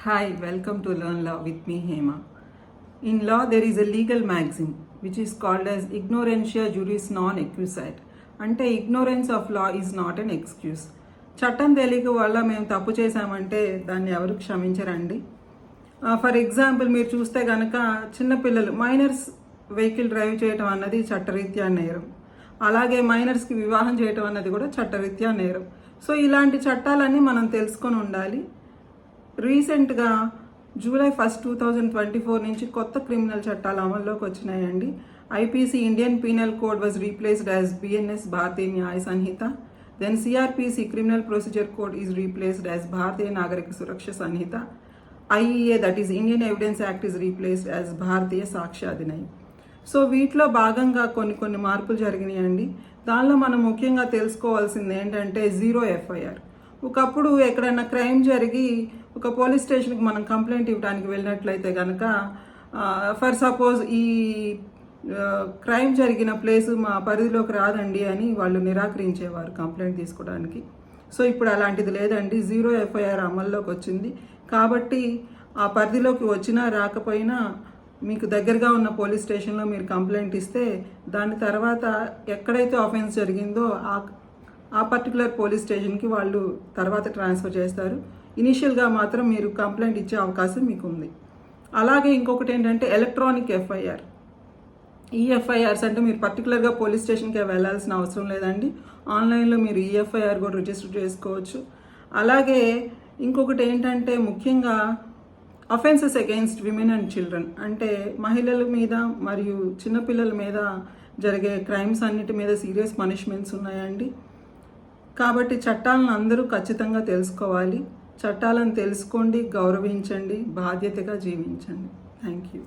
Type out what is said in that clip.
Hi, welcome to Learn Law with me, Hema. In law, there is a legal maxim which is called as ignorantia juris non excusat. అంటే ignorance of law is not an excuse. చట్టం తెలియక వల్ల మేము తప్పు చేశామంటే దాన్ని ఎవరు క్షమించరండి. For example మీరు చూస్తే కనుక చిన్నపిల్లలు మైనర్స్ వెహికల్ డ్రైవ్ చేయటం అన్నది చట్టరీత్యా నేరం. అలాగే మైనర్స్కి వివాహం చేయటం అన్నది కూడా చట్టరీత్యా నేరం. సో ఇలాంటి చట్టాలన్నీ మనం తెలుసుకొని ఉండాలి. రీసెంట్గా జూలై 1, 2024 నుంచి కొత్త క్రిమినల్ చట్టాలు అమల్లోకి వచ్చినాయండి. IPC Indian penal code was replaced as BNS Bharatiya Nyaya Sanhita. Then CrPC criminal procedure code is replaced as Bharatiya Nagarik Suraksha Sanhita. IEA that is Indian evidence act is replaced as Bharatiya సాక్ష్యాధినయం. సో వీటిలో భాగంగా కొన్ని మార్పులు జరిగినాయండి. దానిలో మనం ముఖ్యంగా తెలుసుకోవాల్సింది ఏంటంటే జీరో ఎఫ్ఐఆర్. ఒకప్పుడు ఎక్కడైనా క్రైమ్ జరిగి ఒక పోలీస్ స్టేషన్కి మనం కంప్లైంట్ ఇవ్వడానికి వెళ్ళినట్లయితే కనుక ఫర్ సపోజ్ ఈ క్రైమ్ జరిగిన ప్లేసు మా పరిధిలోకి రాదండి అని వాళ్ళు నిరాకరించేవారు కంప్లైంట్ తీసుకోవడానికి. సో ఇప్పుడు అలాంటిది లేదండి, జీరో ఎఫ్ఐఆర్ అమల్లోకి వచ్చింది. కాబట్టి ఆ పరిధిలోకి వచ్చినా రాకపోయినా మీకు దగ్గరగా ఉన్న పోలీస్ స్టేషన్లో మీరు కంప్లైంట్ ఇస్తే దాని తర్వాత ఎక్కడైతే ఆఫెన్స్ జరిగిందో ఆ పర్టికులర్ పోలీస్ స్టేషన్కి వాళ్ళు తర్వాత ట్రాన్స్ఫర్ చేస్తారు. ఇనీషియల్గా మాత్రం మీరు కంప్లైంట్ ఇచ్చే అవకాశం మీకు ఉంది. అలాగే ఇంకొకటి ఏంటంటే ఎలక్ట్రానిక్ ఎఫ్ఐఆర్. ఈ ఎఫ్ఐఆర్స్ అంటే మీరు పర్టికులర్గా పోలీస్ స్టేషన్కి వెళ్ళాల్సిన అవసరం లేదండి. ఆన్లైన్లో మీరు ఈ ఎఫ్ఐఆర్ కూడా రిజిస్టర్ చేసుకోవచ్చు. అలాగే ఇంకొకటి ఏంటంటే ముఖ్యంగా offences against women and children, అంటే మహిళల మీద మరియు చిన్నపిల్లల మీద జరిగే క్రైమ్స్ అన్నిటి మీద సీరియస్ పనిష్మెంట్స్ ఉన్నాయండి. కాబట్టి చట్టాలను అందరూ ఖచ్చితంగా తెలుసుకోవాలి. చట్టాలను తెలుసుకోండి, గౌరవించండి, బాధ్యతగా జీవించండి. Thank you.